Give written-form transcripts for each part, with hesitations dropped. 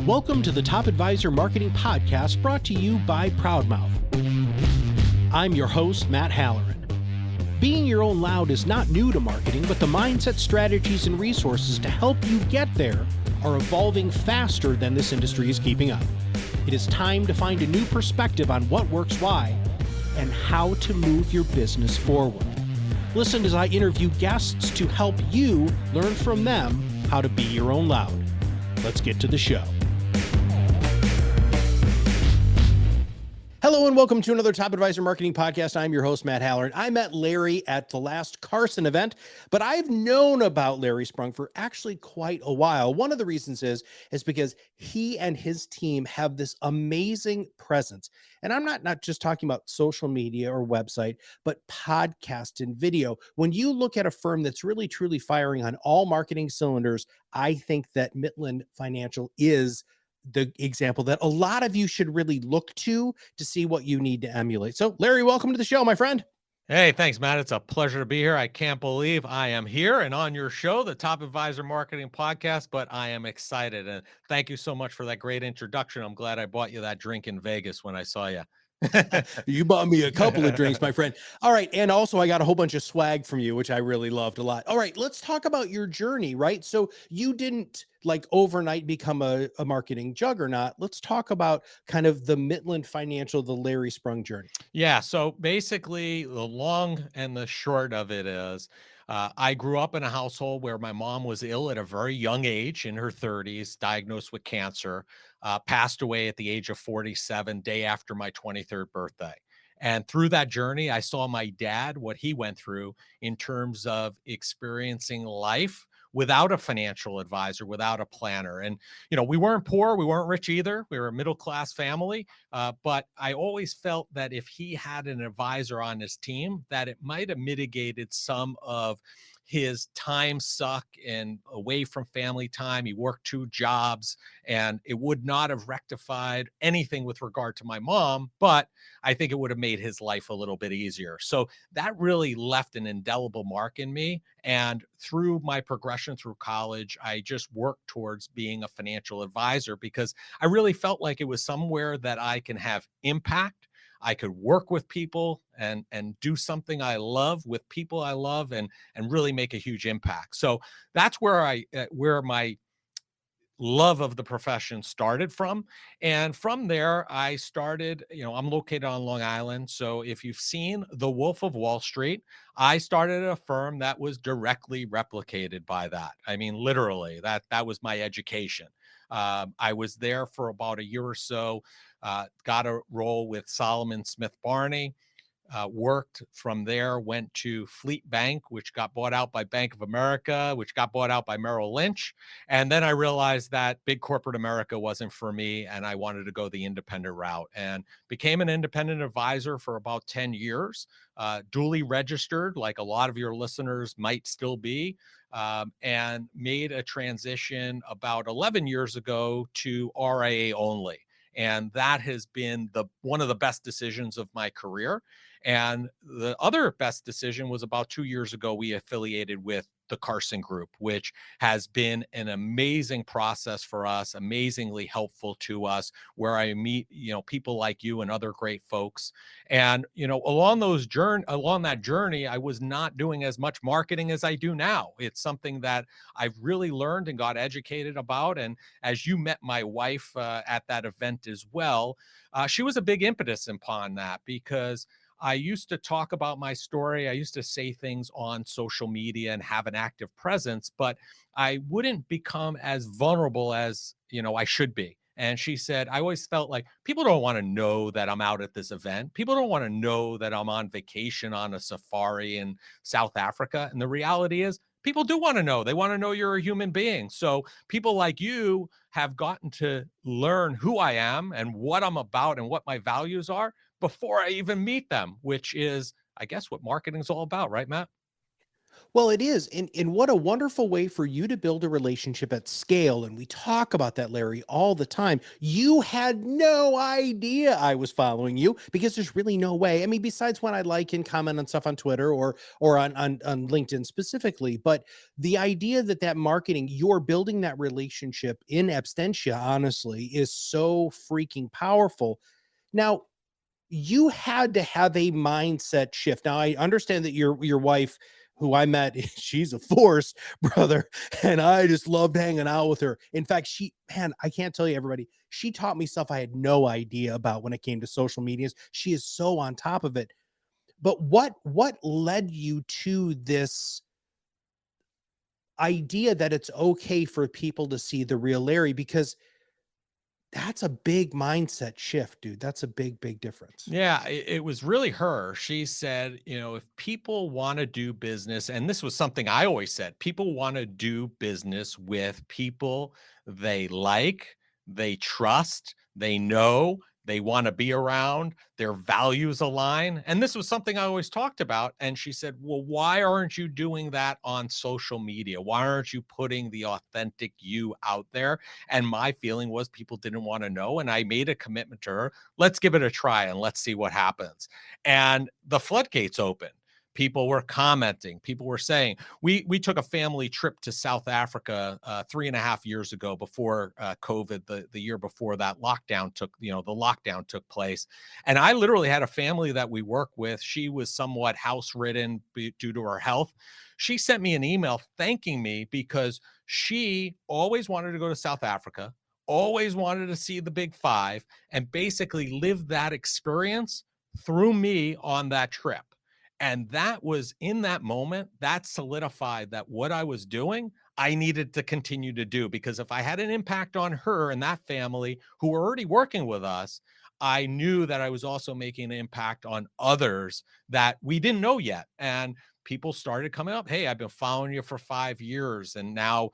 Welcome to the Top Advisor Marketing Podcast brought to you by ProudMouth. I'm your host, Matt Halloran. Being your own loud is not new to marketing, but the mindset, strategies, and resources to help you get there are evolving faster than this industry is keeping up. It is time to find a new perspective on what works why and how to move your business forward. Listen as I interview guests to help you learn from them how to be your own loud. Let's get to the show. Hello and welcome to another Top Advisor Marketing Podcast. I'm your host, Matt Halloran. I met Larry at the last Carson event, but I've known about Larry Sprung for actually quite a while. One of the reasons is because he and his team have this amazing presence. And I'm not just talking about social media or website, but podcast and video. When you look at a firm that's really truly firing on all marketing cylinders, I think that Mitlin Financial is the example that a lot of you should really look to see what you need to emulate. So Larry, welcome to the show, my friend. Hey, thanks, Matt. It's a pleasure to be here. I can't believe I am here and on your show, the Top Advisor Marketing Podcast, but I am excited. And thank you so much for that great introduction. I'm glad I bought you that drink in Vegas when I saw you. You bought me a couple of drinks, my friend. All right. And also I got a whole bunch of swag from you, which I really loved a lot. All right. Let's talk about your journey, right? So you didn't like overnight become a marketing juggernaut. Let's talk about kind of the Mitlin Financial, the Larry Sprung journey. Yeah. So basically the long and the short of it is, I grew up in a household where my mom was ill at a very young age, in her 30s, diagnosed with cancer, passed away at the age of 47, day after my 23rd birthday. And through that journey, I saw my dad, what he went through in terms of experiencing life without a financial advisor, without a planner. And, we weren't poor, we weren't rich either. We were a middle-class family. But I always felt that if he had an advisor on his team, that it might have mitigated some of his time suck and away from family time. He worked 2 jobs and it would not have rectified anything with regard to my mom, but I think it would have made his life a little bit easier. So that really left an indelible mark in me. And through my progression through college, I just worked towards being a financial advisor because I really felt like it was somewhere that I can have impact. I could work with people and do something I love with people I love and really make a huge impact. So that's where where my love of the profession started from. And from there, I started, I'm located on Long Island. So if you've seen The Wolf of Wall Street, I started a firm that was directly replicated by that. I mean, literally, that was my education. I was there for about a year or so, got a role with Solomon Smith Barney. Worked from there, went to Fleet Bank, which got bought out by Bank of America, which got bought out by Merrill Lynch. And then I realized that big corporate America wasn't for me, and I wanted to go the independent route and became an independent advisor for about 10 years, duly registered, like a lot of your listeners might still be, and made a transition about 11 years ago to RIA only. And that has been one of the best decisions of my career. And the other best decision was about 2 years ago, we affiliated with the Carson Group, which has been an amazing process for us, amazingly helpful to us, where I meet, people like you and other great folks. And, along that journey, I was not doing as much marketing as I do now. It's something that I've really learned and got educated about. And as you met my wife at that event as well, she was a big impetus upon that because I used to talk about my story. I used to say things on social media and have an active presence, but I wouldn't become as vulnerable as, I should be. And she said, I always felt like people don't want to know that I'm out at this event. People don't want to know that I'm on vacation on a safari in South Africa. And the reality is, people do want to know. They want to know you're a human being. So people like you have gotten to learn who I am and what I'm about and what my values are before I even meet them, which is, I guess, what marketing is all about, right, Matt? Well, it is. And what a wonderful way for you to build a relationship at scale. And we talk about that, Larry, all the time. You had no idea I was following you because there's really no way. I mean, besides when I like and comment on stuff on Twitter or on LinkedIn specifically. But the idea that that marketing, you're building that relationship in absentia, honestly, is so freaking powerful. Now, you had to have a mindset shift. Now, I understand that your wife, who I met, she's a force, brother, and I just loved hanging out with her. In fact, man, I can't tell you, everybody, she taught me stuff I had no idea about when it came to social medias. She is so on top of it. But what led you to this idea that it's okay for people to see the real Larry? Because that's a big mindset shift, dude. That's a big, big difference. Yeah, it was really her. She said, if people want to do business, and this was something I always said, people want to do business with people they like, they trust, they know, they want to be around, their values align. And this was something I always talked about. And she said, well, why aren't you doing that on social media? Why aren't you putting the authentic you out there? And my feeling was people didn't want to know. And I made a commitment to her, let's give it a try and let's see what happens. And the floodgates open. People were commenting. People were saying, we took a family trip to South Africa 3.5 years ago before COVID, the year before that the lockdown took place. And I literally had a family that we work with. She was somewhat house ridden due to her health. She sent me an email thanking me because she always wanted to go to South Africa, always wanted to see the big five, and basically live that experience through me on that trip. And that was in that moment, that solidified that what I was doing, I needed to continue to do, because if I had an impact on her and that family who were already working with us, I knew that I was also making an impact on others that we didn't know yet. And people started coming up, hey, I've been following you for 5 years. And now,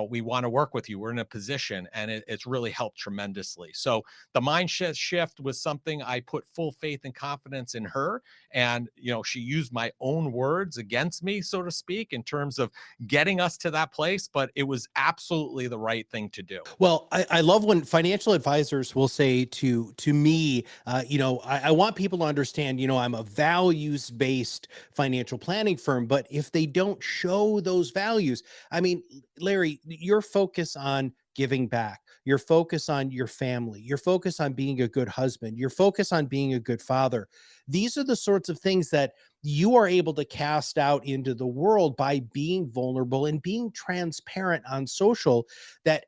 we want to work with you. We're in a position, and it's really helped tremendously. So the mindset shift was something I put full faith and confidence in her. And, she used my own words against me, so to speak, in terms of getting us to that place. But it was absolutely the right thing to do. Well, I love when financial advisors will say to me, I want people to understand, I'm a values based financial planning firm, but if they don't show those values, I mean, Larry, your focus on giving back, your focus on your family, your focus on being a good husband, your focus on being a good father. These are the sorts of things that you are able to cast out into the world by being vulnerable and being transparent on social, that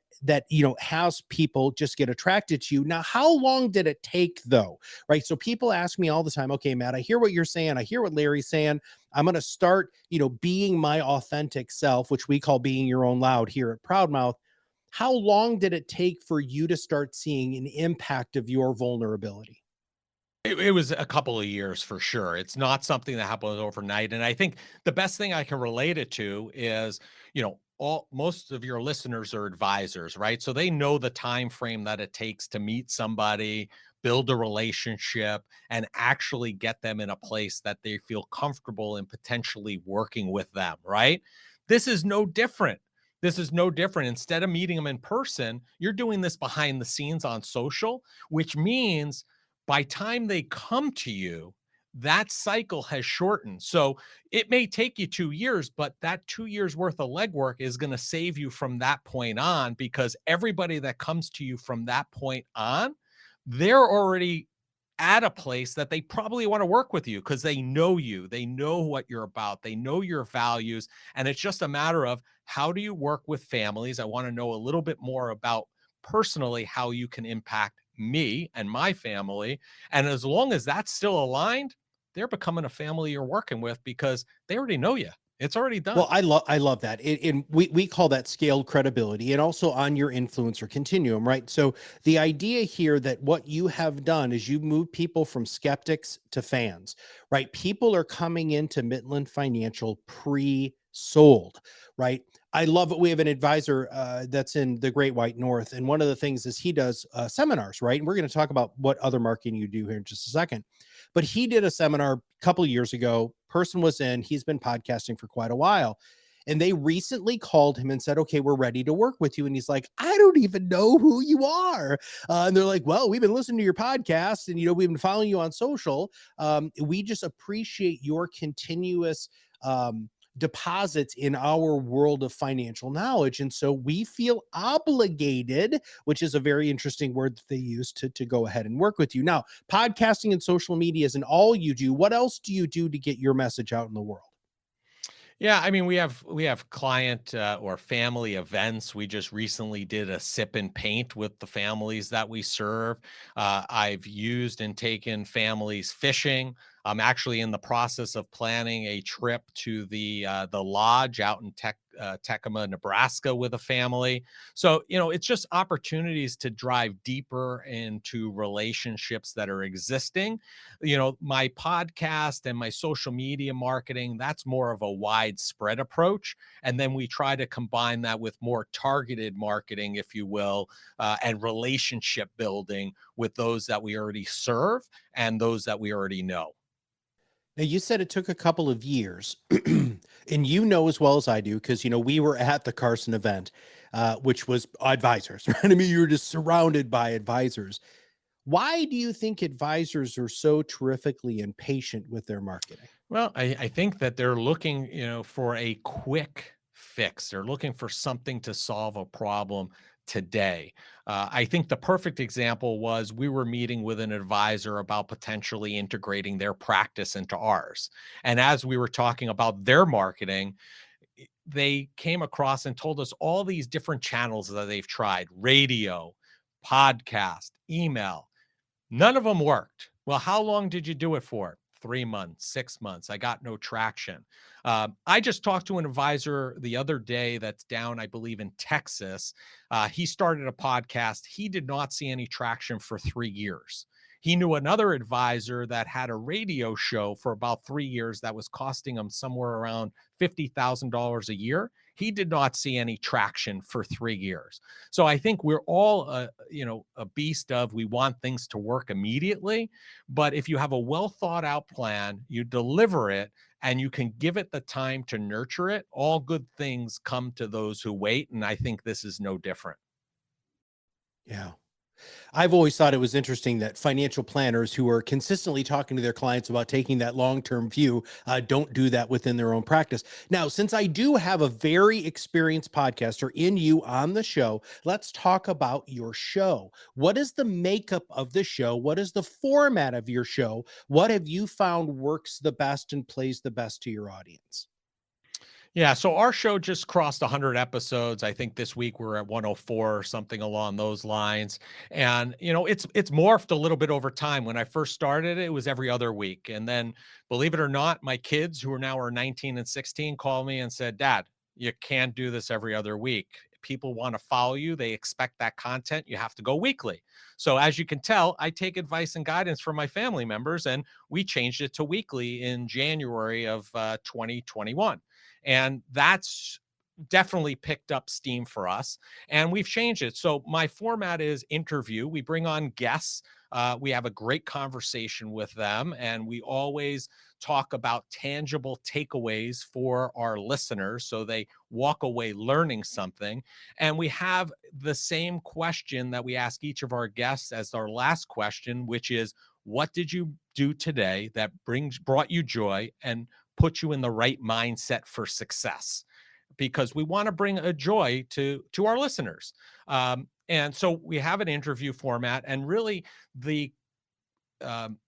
has people just get attracted to you. Now, how long did it take though? Right? So people ask me all the time, okay, Matt, I hear what you're saying, I hear what Larry's saying, I'm going to start being my authentic self, which we call being your own loud here at ProudMouth. How long did it take for you to start seeing an impact of your vulnerability? It was a couple of years for sure. It's not something that happens overnight. And I think the best thing I can relate it to is, all most of your listeners are advisors, right? So they know the time frame that it takes to meet somebody, build a relationship, and actually get them in a place that they feel comfortable in potentially working with them, right? This is no different. This is no different. Instead of meeting them in person, you're doing this behind the scenes on social, which means by time they come to you, that cycle has shortened. So it may take you 2 years, but that 2 years worth of legwork is going to save you from that point on, because everybody that comes to you from that point on, they're already at a place that they probably want to work with you because they know you, they know what you're about, they know your values. And it's just a matter of, how do you work with families? I want to know a little bit more about personally how you can impact me and my family. And as long as that's still aligned, they're becoming a family you're working with because they already know you. It's already Well, done. I love that. And we call that scaled credibility, and also on your influencer continuum, right? So the idea here that what you have done is you move people from skeptics to fans, right? People are coming into Mitlin Financial pre-sold, right? I love it. We have an advisor that's in the Great White North, and one of the things is he does seminars, right? And we're going to talk about what other marketing you do here in just a second. But he did a seminar a couple of years ago. person was in, he's been podcasting for quite a while. And they recently called him and said, okay, we're ready to work with you. And he's like, I don't even know who you are. And they're like, well, we've been listening to your podcast and, we've been following you on social. We just appreciate your continuous deposits in our world of financial knowledge. And so we feel obligated, which is a very interesting word that they use to go ahead and work with you. Now, podcasting and social media isn't all you do. What else do you do to get your message out in the world? Yeah, I mean, we have client or family events. We just recently did a sip and paint with the families that we serve. I've used and taken families fishing. I'm actually in the process of planning a trip to the lodge out in Tecuma, Nebraska, with a family. So it's just opportunities to drive deeper into relationships that are existing. My podcast and my social media marketing, that's more of a widespread approach. And then we try to combine that with more targeted marketing, if you will, and relationship building with those that we already serve and those that we already know. Now, you said it took a couple of years, and as well as I do, because we were at the Carson event, which was advisors, right? I mean, you were just surrounded by advisors. Why do you think advisors are so terrifically impatient with their marketing? Well, I think that they're looking, for a quick fix. They're looking for something to solve a problem today. I think the perfect example was we were meeting with an advisor about potentially integrating their practice into ours. And as we were talking about their marketing, they came across and told us all these different channels that they've tried: radio, podcast, email. None of them worked. Well, how long did you do it for? 3 months, 6 months. I got no traction. I just talked to an advisor the other day that's down, I believe, in Texas. He started a podcast. He did not see any traction for 3 years. He knew another advisor that had a radio show for about 3 years that was costing him somewhere around $50,000 a year. He did not see any traction for 3 years. So I think we're all, a beast of, we want things to work immediately. But if you have a well thought out plan, you deliver it, and you can give it the time to nurture it, all good things come to those who wait. And I think this is no different. Yeah. I've always thought it was interesting that financial planners who are consistently talking to their clients about taking that long-term view don't do that within their own practice. Now, since I do have a very experienced podcaster in you on the show, let's talk about your show. What is the makeup of the show? What is the format of your show? What have you found works the best and plays the best to your audience? Yeah, so our show just crossed 100 episodes. I think this week we're at 104 or something along those lines. And it's morphed a little bit over time. When I first started, it was every other week. And then, believe it or not, my kids, who are now 19 and 16, called me and said, "Dad, you can't do this every other week. People want to follow you. They expect that content. You have to go weekly." So as you can tell, I take advice and guidance from my family members, and we changed it to weekly in January of 2021. And that's definitely picked up steam for us, and we've changed it. So my format is interview. We bring on guests. We have a great conversation with them, and we always talk about tangible takeaways for our listeners so they walk away learning something. And we have the same question that we ask each of our guests as our last question, which is, what did you do today that brought you joy and put you in the right mindset for success? Because we want to bring a joy to our listeners. And so we have an interview format, and really the um,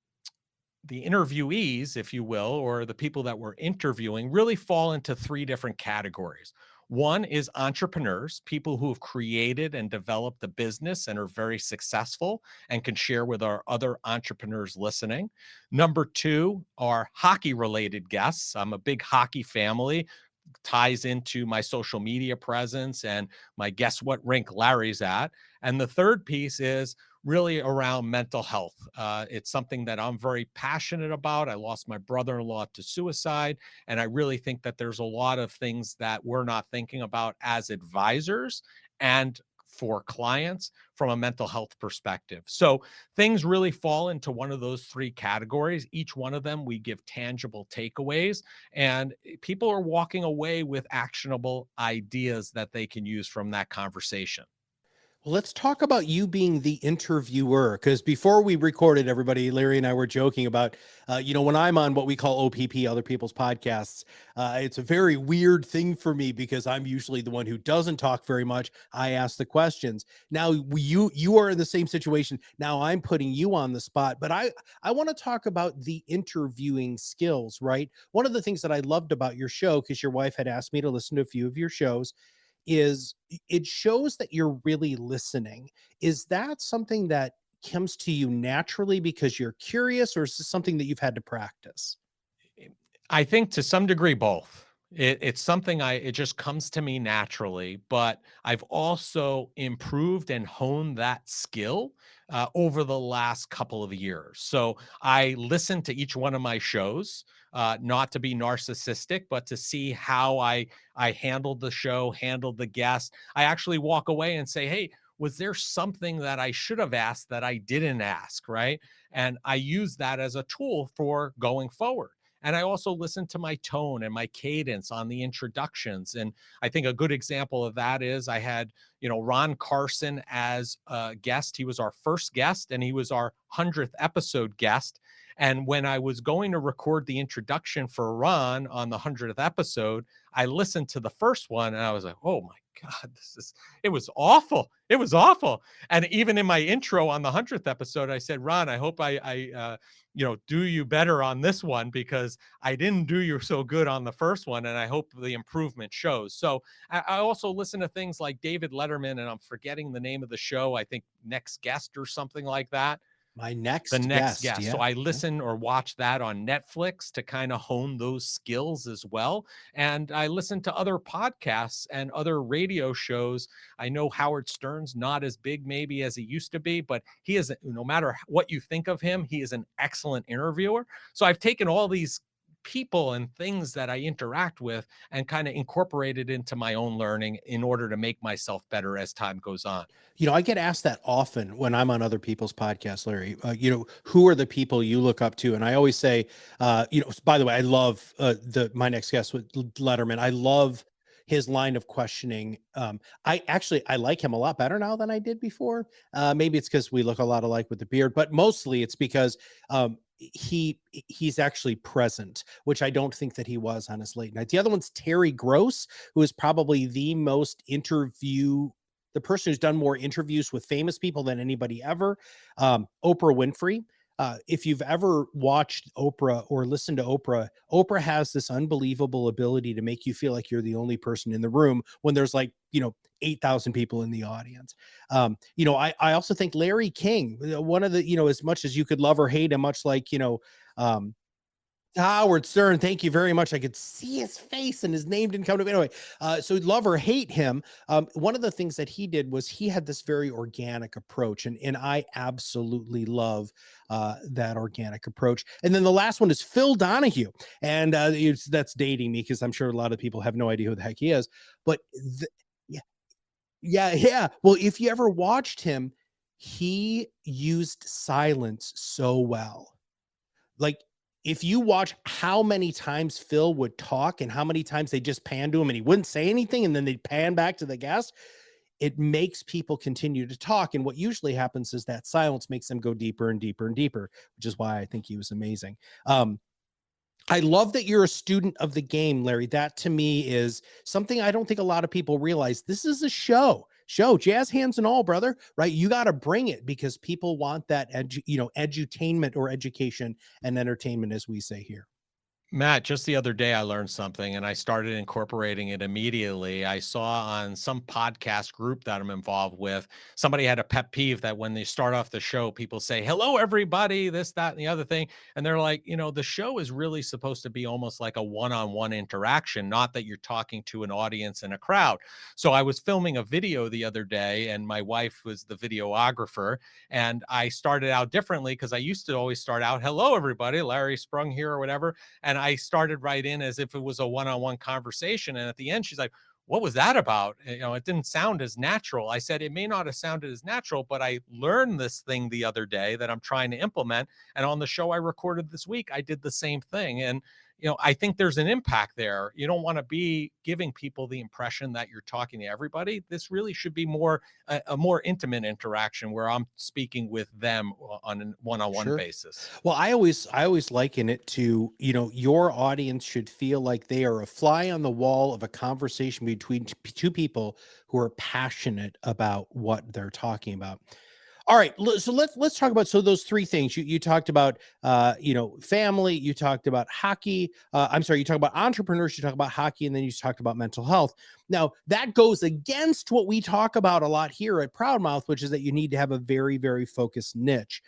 the interviewees, if you will, or the people that we're interviewing, really fall into three different categories. One is entrepreneurs, people who have created and developed a business and are very successful and can share with our other entrepreneurs listening. Number two are hockey related guests. I'm a big hockey family, ties into my social media presence and my guess what rink Larry's at. And the third piece is really around mental health. It's something that I'm very passionate about. I lost my brother-in-law to suicide, and I really think that there's a lot of things that we're not thinking about as advisors and for clients from a mental health perspective. So things really fall into one of those three categories. Each one of them, we give tangible takeaways, and people are walking away with actionable ideas that they can use from that conversation. Well, let's talk about you being the interviewer. Because before we recorded, everybody, Larry and I were joking about, when I'm on what we call OPP, other people's podcasts, it's a very weird thing for me because I'm usually the one who doesn't talk very much. I ask the questions. Now you are in the same situation. Now I'm putting you on the spot, but I want to talk about the interviewing skills. Right. One of the things that I loved about your show, because your wife had asked me to listen to a few of your shows, is it shows that you're really listening. Is that something that comes to you naturally because you're curious, or is this something that you've had to practice? I think to some degree both. It's something it just comes to me naturally, but I've also improved and honed that skill over the last couple of years. So I listen to each one of my shows, not to be narcissistic, but to see how I handled the show, handled the guest. I actually walk away and say, "Hey, was there something that I should have asked that I didn't ask?" Right? And I use that as a tool for going forward. And I also listen to my tone and my cadence on the introductions. And I think a good example of that is I had, Ron Carson as a guest. He was our first guest and he was our 100th episode guest. And when I was going to record the introduction for Ron on the 100th episode, I listened to the first one and I was like, oh my God, it was awful. It was awful. And even in my intro on the 100th episode, I said, Ron, I hope I do you better on this one because I didn't do you so good on the first one. And I hope the improvement shows. So I also listen to things like David Letterman, and I'm forgetting the name of the show. I think Next Guest or something like that. My The next Next guest, Guest. So yeah, I yeah. listen or watch that on Netflix to kind of hone those skills as well. And I listen to other podcasts and other radio shows. I know Howard Stern's not as big maybe as he used to be, but he is, no matter what you think of him, he is an excellent interviewer. So I've taken all these people and things that I interact with and kind of incorporated into my own learning in order to make myself better as time goes on. I get asked that often when I'm on other people's podcasts, Larry. Who are the people you look up to? And I always say, by the way, I love the my next guest with Letterman. I love his line of questioning. I like him a lot better now than I did before. Maybe it's because we look a lot alike with the beard, but mostly it's because he's actually present, which I don't think that he was on his late night. The other one's Terry Gross, who is probably the person who's done more interviews with famous people than anybody ever. Oprah Winfrey. If you've ever watched Oprah or listened to Oprah, Oprah has this unbelievable ability to make you feel like you're the only person in the room when there's 8,000 people in the audience. I also think Larry King, one of the, as much as you could love or hate him, much like, um, Howard Stern, thank you very much. I could see his face and his name didn't come to me. Anyway, so love or hate him. One of the things that he did was he had this very organic approach, and I absolutely love that organic approach. And then the last one is Phil Donahue, and that's dating me because I'm sure a lot of people have no idea who the heck he is. But yeah, yeah, yeah. Well, if you ever watched him, he used silence so well. Like, if you watch how many times Phil would talk and how many times they just pan to him and he wouldn't say anything and then they'd pan back to the guest, it makes people continue to talk. And what usually happens is that silence makes them go deeper and deeper and deeper, which is why I think he was amazing. I love that you're a student of the game, Larry. That to me is something I don't think a lot of people realize. This is a show, jazz hands and all, brother, right? You got to bring it because people want that edutainment or education and entertainment, as we say here. Matt, just the other day I learned something and I started incorporating it immediately. I saw on some podcast group that I'm involved with, somebody had a pet peeve that when they start off the show, people say, hello, everybody, this, that, and the other thing. And they're like, the show is really supposed to be almost like a one on one interaction, not that you're talking to an audience and a crowd. So I was filming a video the other day and my wife was the videographer. And I started out differently because I used to always start out, hello, everybody, Larry Sprung here or whatever. And I started right in as if it was a one-on-one conversation. And at the end, she's like, what was that about? It didn't sound as natural. I said, it may not have sounded as natural, but I learned this thing the other day that I'm trying to implement. And on the show I recorded this week, I did the same thing. And I think there's an impact there. You don't want to be giving people the impression that you're talking to everybody. This really should be more a more intimate interaction where I'm speaking with them on a one-on-one Sure. basis. Well, I always liken it to, your audience should feel like they are a fly on the wall of a conversation between two people who are passionate about what they're talking about. All right, so let's talk about those three things you talked about. Family. You talked about hockey. I'm sorry. You talked about entrepreneurs. You talked about hockey, and then you talked about mental health. Now that goes against what we talk about a lot here at ProudMouth, which is that you need to have a very, very focused niche.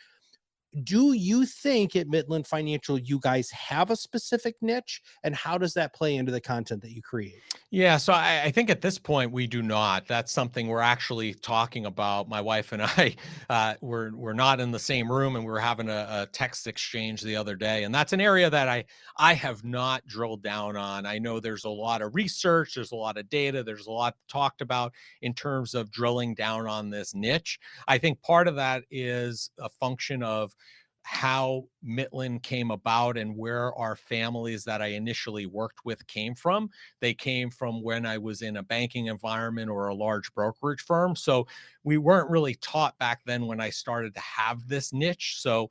Do you think at Mitlin Financial you guys have a specific niche, and how does that play into the content that you create? Yeah, so I think at this point we do not. That's something we're actually talking about. My wife and I, we're not in the same room, and we were having a text exchange the other day, and that's an area that I have not drilled down on. I know there's a lot of research, there's a lot of data, there's a lot talked about in terms of drilling down on this niche. I think part of that is a function of how Mitlin came about and where our families that I initially worked with came from. They came from when I was in a banking environment or a large brokerage firm. So we weren't really taught back then when I started to have this niche. So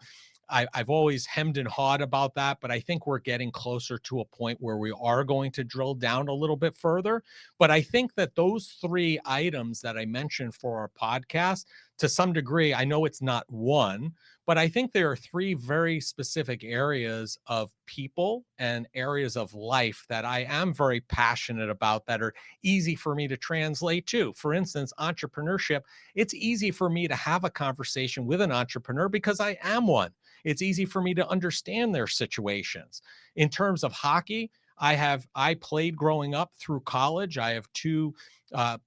I've always hemmed and hawed about that, but I think we're getting closer to a point where we are going to drill down a little bit further. But I think that those three items that I mentioned for our podcast, to some degree, I know it's not one, but I think there are three very specific areas of people and areas of life that I am very passionate about that are easy for me to translate to. For instance, entrepreneurship, it's easy for me to have a conversation with an entrepreneur because I am one. It's easy for me to understand their situations. In terms of hockey, I played growing up through college. I have two uh,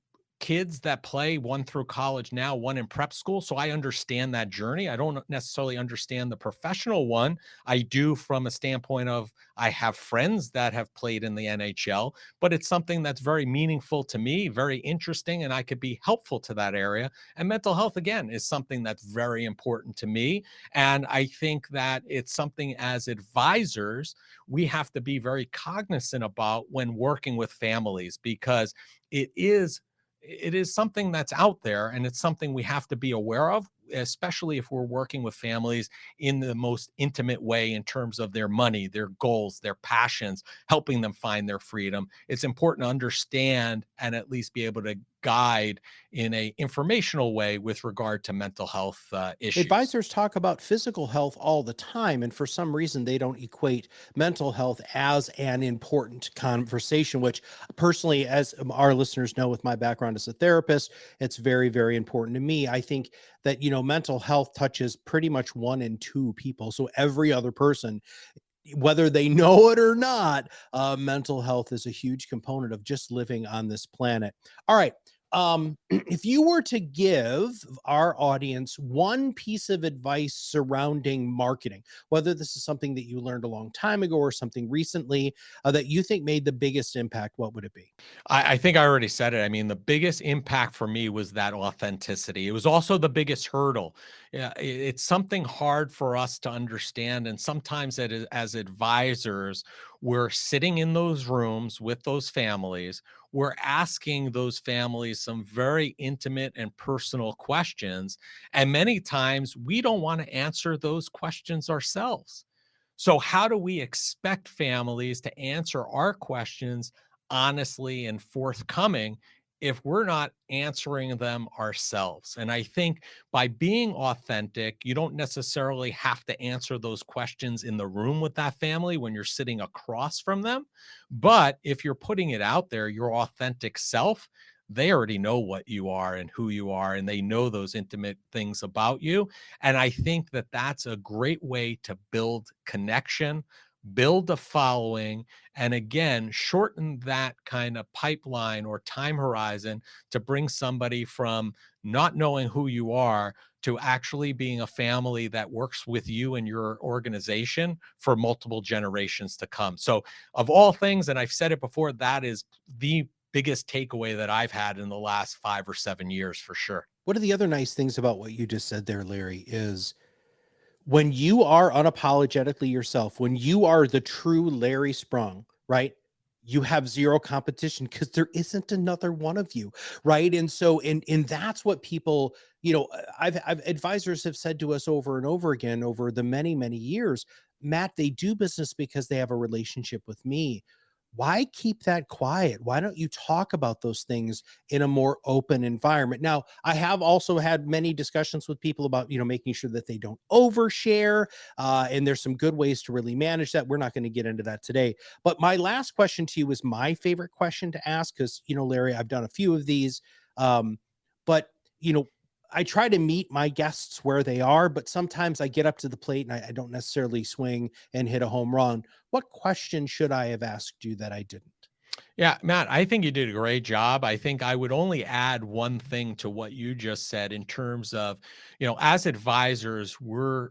kids that play, one through college now, one in prep school. So I understand that journey. I don't necessarily understand the professional one. I do from a standpoint of I have friends that have played in the NHL, but it's something that's very meaningful to me, very interesting, and I could be helpful to that area. And mental health, again, is something that's very important to me. And I think that it's something as advisors, we have to be very cognizant about when working with families because it is it is something that's out there and it's something we have to be aware of, especially if we're working with families in the most intimate way in terms of their money, their goals, their passions, helping them find their freedom. It's important to understand and at least be able to guide in a informational way with regard to mental health issues. Advisors talk about physical health all the time, and for some reason, they don't equate mental health as an important conversation, which personally, as our listeners know, with my background as a therapist, it's very, very important to me. I think that, mental health touches pretty much one in two people. So every other person, whether they know it or not, mental health is a huge component of just living on this planet. All right. If you were to give our audience one piece of advice surrounding marketing, whether this is something that you learned a long time ago or something recently that you think made the biggest impact, what would it be? I think I already said it. I mean, the biggest impact for me was that authenticity. It was also the biggest hurdle. Yeah, it's something hard for us to understand. And sometimes as advisors, we're sitting in those rooms with those families. We're asking those families some very intimate and personal questions. And many times we don't want to answer those questions ourselves. So, how do we expect families to answer our questions honestly and forthcoming if we're not answering them ourselves? And I think by being authentic, you don't necessarily have to answer those questions in the room with that family when you're sitting across from them. But if you're putting it out there, your authentic self, they already know what you are and who you are, and they know those intimate things about you. And I think that that's a great way to build connection, build a following, and again, shorten that kind of pipeline or time horizon to bring somebody from not knowing who you are to actually being a family that works with you and your organization for multiple generations to come. So, of all things, and I've said it before, that is the biggest takeaway that I've had in the last 5 or 7 years for sure. One of the other nice things about what you just said there, Larry, is when you are unapologetically yourself, when you are the true Larry Sprung, right? You have zero competition because there isn't another one of you, right? And so, and that's what people, I've advisors have said to us over and over again over the many, many years, Matt, they do business because they have a relationship with me. Why keep that quiet? Why don't you talk about those things in a more open environment? Now, I have also had many discussions with people about, making sure that they don't overshare. And there's some good ways to really manage that. We're not going to get into that today. But my last question to you is my favorite question to ask because, Larry, I've done a few of these. But, I try to meet my guests where they are, but sometimes I get up to the plate and I don't necessarily swing and hit a home run. What question should I have asked you that I didn't? Yeah, Matt, I think you did a great job. I think I would only add one thing to what you just said in terms of, as advisors, we're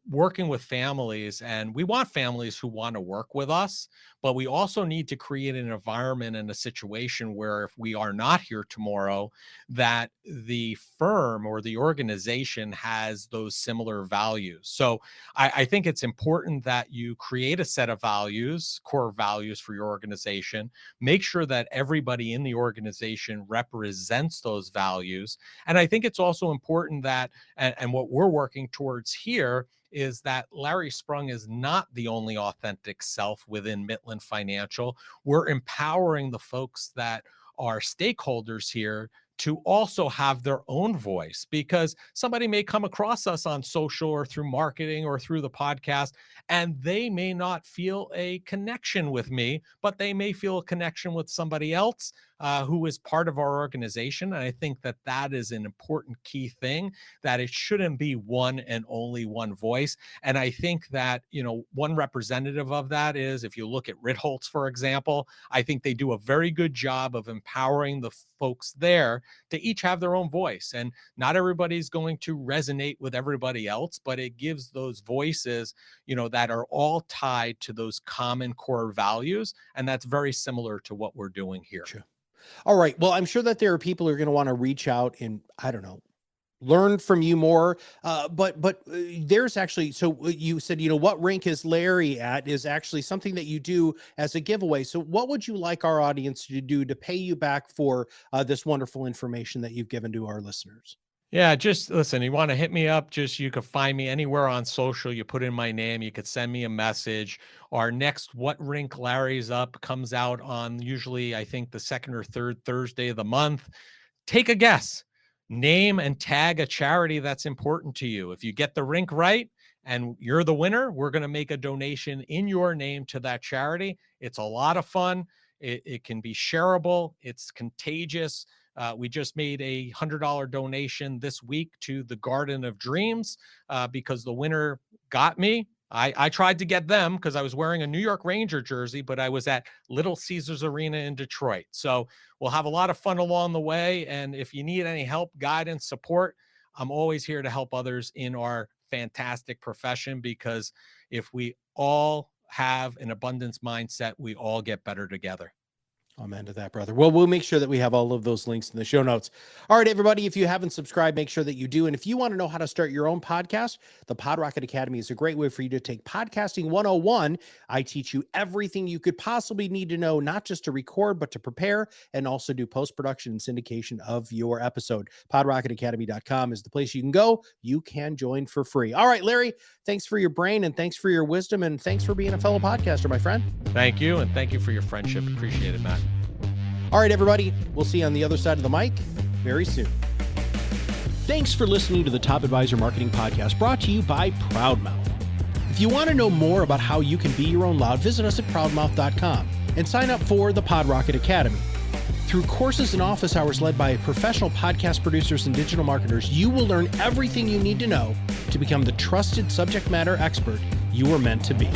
working with families and we want families who want to work with us, but we also need to create an environment and a situation where if we are not here tomorrow, that the firm or the organization has those similar values. So I think it's important that you create a set of values, core values for your organization. Make sure that everybody in the organization represents those values. And I think it's also important that, and what we're working towards here is that Larry Sprung is not the only authentic self within Mitlin Financial. We're empowering the folks that are stakeholders here to also have their own voice, because somebody may come across us on social or through marketing or through the podcast, and they may not feel a connection with me, but they may feel a connection with somebody else who is part of our organization. And I think that that is an important key thing, that it shouldn't be one and only one voice. And I think that, one representative of that is, if you look at Ritholtz, for example, I think they do a very good job of empowering the folks there to each have their own voice. And not everybody's going to resonate with everybody else, but it gives those voices, that are all tied to those common core values. And that's very similar to what we're doing here. Sure. All right. Well, I'm sure that there are people who are going to want to reach out and, I don't know, learn from you more. But there's actually, so you said, what rank is Larry at is actually something that you do as a giveaway. So what would you like our audience to do to pay you back for this wonderful information that you've given to our listeners? Yeah, just listen, you want to hit me up, you could find me anywhere on social. You put in my name, you could send me a message. Our next What Rink Larry's Up comes out on usually, I think, the second or third Thursday of the month. Take a guess. Name and tag a charity that's important to you. If you get the rink right and you're the winner, we're going to make a donation in your name to that charity. It's a lot of fun. It can be shareable. It's contagious. We just made a $100 donation this week to the Garden of Dreams because the winner got me. I tried to get them because I was wearing a New York Ranger jersey, but I was at Little Caesars Arena in Detroit. So we'll have a lot of fun along the way. And if you need any help, guidance, support, I'm always here to help others in our fantastic profession, because if we all have an abundance mindset, we all get better together. Amen to that, brother. Well, we'll make sure that we have all of those links in the show notes. All right, everybody, if you haven't subscribed, make sure that you do. And if you want to know how to start your own podcast, the PodRocket Academy is a great way for you to take Podcasting 101. I teach you everything you could possibly need to know, not just to record, but to prepare and also do post-production and syndication of your episode. PodRocketAcademy.com is the place you can go. You can join for free. All right, Larry, thanks for your brain and thanks for your wisdom and thanks for being a fellow podcaster, my friend. Thank you. And thank you for your friendship. Appreciate it, Matt. All right, everybody, we'll see you on the other side of the mic very soon. Thanks for listening to the Top Advisor Marketing Podcast, brought to you by ProudMouth. If you want to know more about how you can be your own loud, visit us at ProudMouth.com and sign up for the PodRocket Academy. Through courses and office hours led by professional podcast producers and digital marketers, you will learn everything you need to know to become the trusted subject matter expert you were meant to be.